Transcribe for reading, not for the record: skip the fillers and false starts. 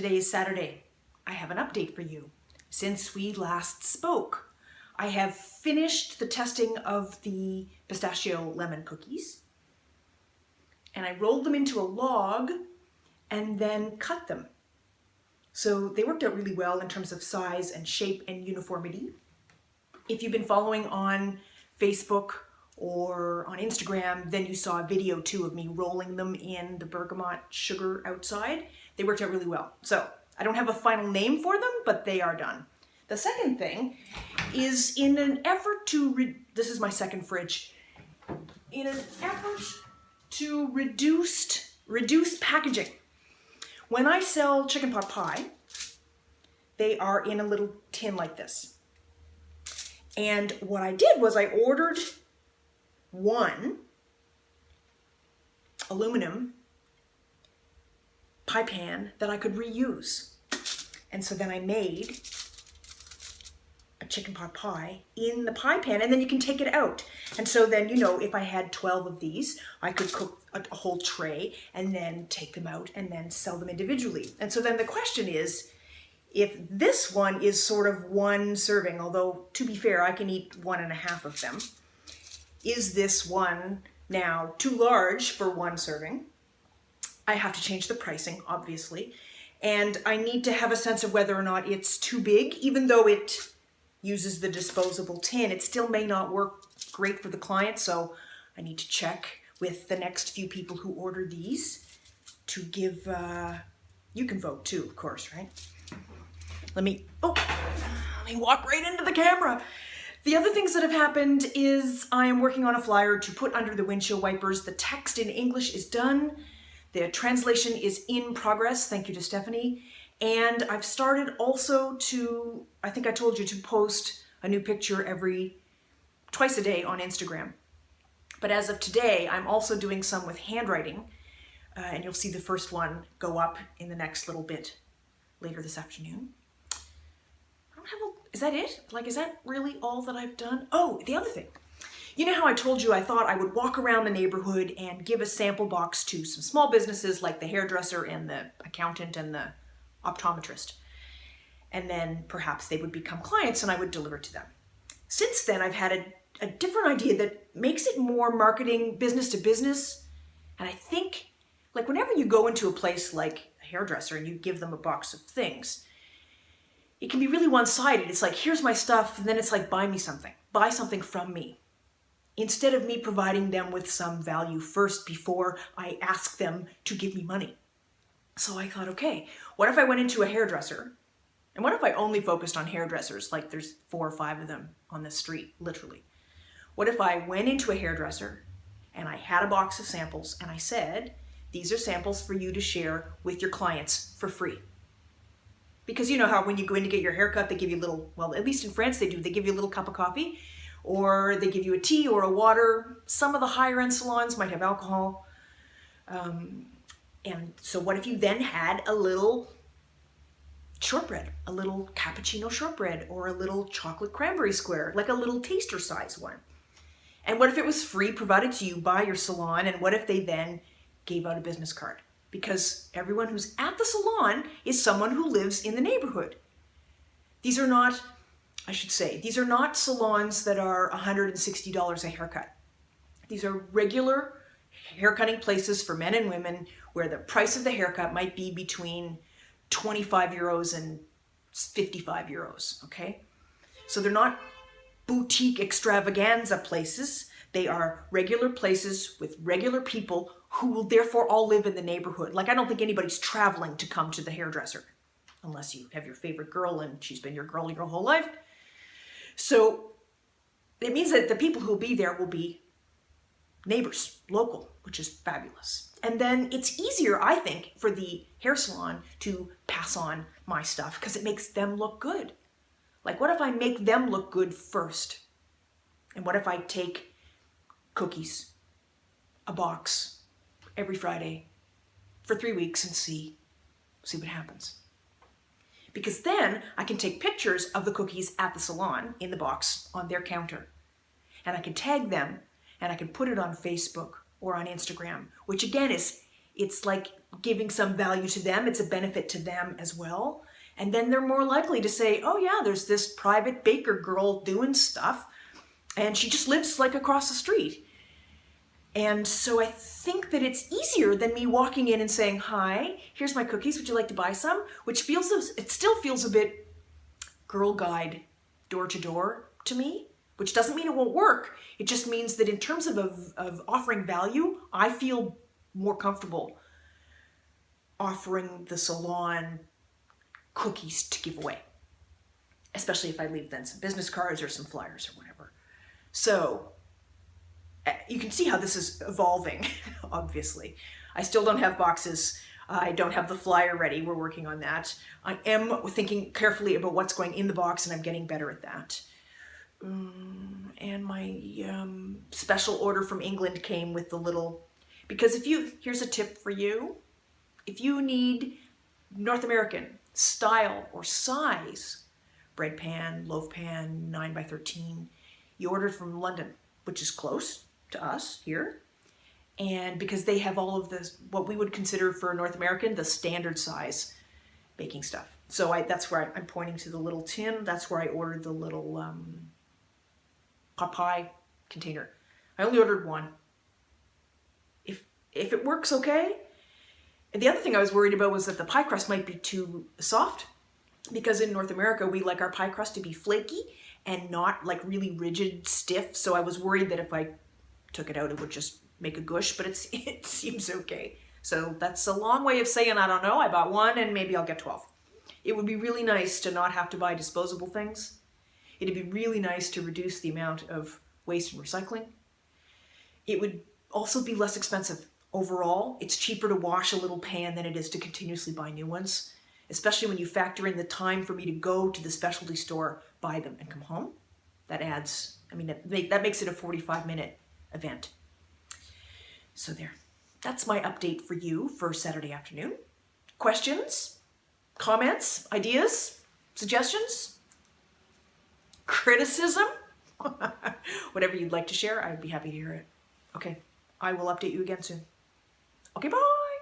Today is Saturday. I have an update for you. Since we last spoke, I have finished the testing of the pistachio lemon cookies, and I rolled them into a log and then cut them. So they worked out really well in terms of size and shape and uniformity. If you've been following on Facebook or on Instagram, then you saw a video too of me rolling them in the bergamot sugar outside. They worked out really well. So I don't have a final name for them, but they are done. The second thing is in an effort to, this is my second fridge, in an effort to reduce packaging. When I sell chicken pot pie, they are in a little tin like this. And what I did was I ordered one aluminum pie pan that I could reuse. And so then I made a chicken pot pie in the pie pan, and then you can take it out. And so then, you know, if I had 12 of these, I could cook a whole tray and then take them out and then sell them individually. And so then the question is, if this one is sort of one serving, although to be fair, I can eat 1.5 of them, is this one now too large for one serving? I have to change the pricing, obviously, and I need to have a sense of whether or not it's too big. Even though it uses the disposable tin, it still may not work great for the client, so I need to check with the next few people who order these to give, you can vote too, of course, right? Let me walk right into the camera. The other things that have happened is I am working on a flyer to put under the windshield wipers. The text in English is done. The translation is in progress. Thank you to Stephanie. And I've started also to, I think I told you, to post a new picture twice a day on Instagram. But as of today, I'm also doing some with handwriting. And you'll see the first one go up in the next little bit later this afternoon. Is that it? Like, is that really all that I've done? Oh, the other thing. You know how I told you I thought I would walk around the neighborhood and give a sample box to some small businesses like the hairdresser and the accountant and the optometrist. And then perhaps they would become clients and I would deliver to them. Since then, I've had a different idea that makes it more marketing business to business. And I think, like, whenever you go into a place like a hairdresser and you give them a box of things, it can be really one-sided. It's like, here's my stuff, and then it's like, buy me something. Buy something from me. Instead of me providing them with some value first before I ask them to give me money. So I thought, okay, what if I went into a hairdresser? And what if I only focused on hairdressers? Like there's 4 or 5 of them on the street, literally. What if I went into a hairdresser and I had a box of samples and I said, these are samples for you to share with your clients for free. Because you know how when you go in to get your haircut, they give you a little, well, at least in France they do, they give you a little cup of coffee, or they give you a tea or a water. Some of the higher end salons might have alcohol. And so what if you then had a little shortbread, a little cappuccino shortbread, or a little chocolate cranberry square, like a little taster size one? And what if it was free, provided to you by your salon, and what if they then gave out a business card? Because everyone who's at the salon is someone who lives in the neighborhood. These are not, these are not salons that are $160 a haircut. These are regular haircutting places for men and women where the price of the haircut might be between 25 euros and 55 euros, okay? So they're not boutique extravaganza places. They are regular places with regular people who will therefore all live in the neighborhood. Like, I don't think anybody's traveling to come to the hairdresser, unless you have your favorite girl and she's been your girl your whole life. So it means that the people who will be there will be neighbors, local, which is fabulous. And then it's easier, I think, for the hair salon to pass on my stuff because it makes them look good. Like, what if I make them look good first? And what if I take cookies, a box, every Friday for 3 weeks and see what happens? Because then I can take pictures of the cookies at the salon in the box on their counter. And I can tag them and I can put it on Facebook or on Instagram, which again it's like giving some value to them. It's a benefit to them as well. And then they're more likely to say, oh yeah, there's this private baker girl doing stuff and she just lives like across the street. And so I think that it's easier than me walking in and saying, hi, here's my cookies, would you like to buy some? Which feels, it still feels a bit Girl Guide door to door to me, which doesn't mean it won't work. It just means that in terms of offering value, I feel more comfortable offering the salon cookies to give away, especially if I leave then some business cards or some flyers or whatever. So you can see how this is evolving, obviously. I still don't have boxes. I don't have the flyer ready. We're working on that. I am thinking carefully about what's going in the box, and I'm getting better at that. And my special order from England came with the little, because here's a tip for you. If you need North American style or size bread pan, loaf pan, 9x13, you order from London, which is close to us here. And because they have all of this, what we would consider for North American, the standard size baking stuff. So that's where I'm pointing to the little tin. That's where I ordered the little pot pie container. I only ordered one. If it works okay. And the other thing I was worried about was that the pie crust might be too soft, because in North America, we like our pie crust to be flaky and not like really rigid, stiff. So I was worried that if I took it out, it would just make a gush, but it seems okay. So that's a long way of saying, I don't know, I bought one and maybe I'll get 12. It would be really nice to not have to buy disposable things. It'd be really nice to reduce the amount of waste and recycling. It would also be less expensive. Overall, it's cheaper to wash a little pan than it is to continuously buy new ones, especially when you factor in the time for me to go to the specialty store, buy them, and come home. That adds, that makes it a 45-minute event. So there, that's my update for you for Saturday afternoon. Questions, comments, ideas, suggestions, criticism, whatever you'd like to share, I'd be happy to hear it. Okay, I will update you again soon. Okay, bye.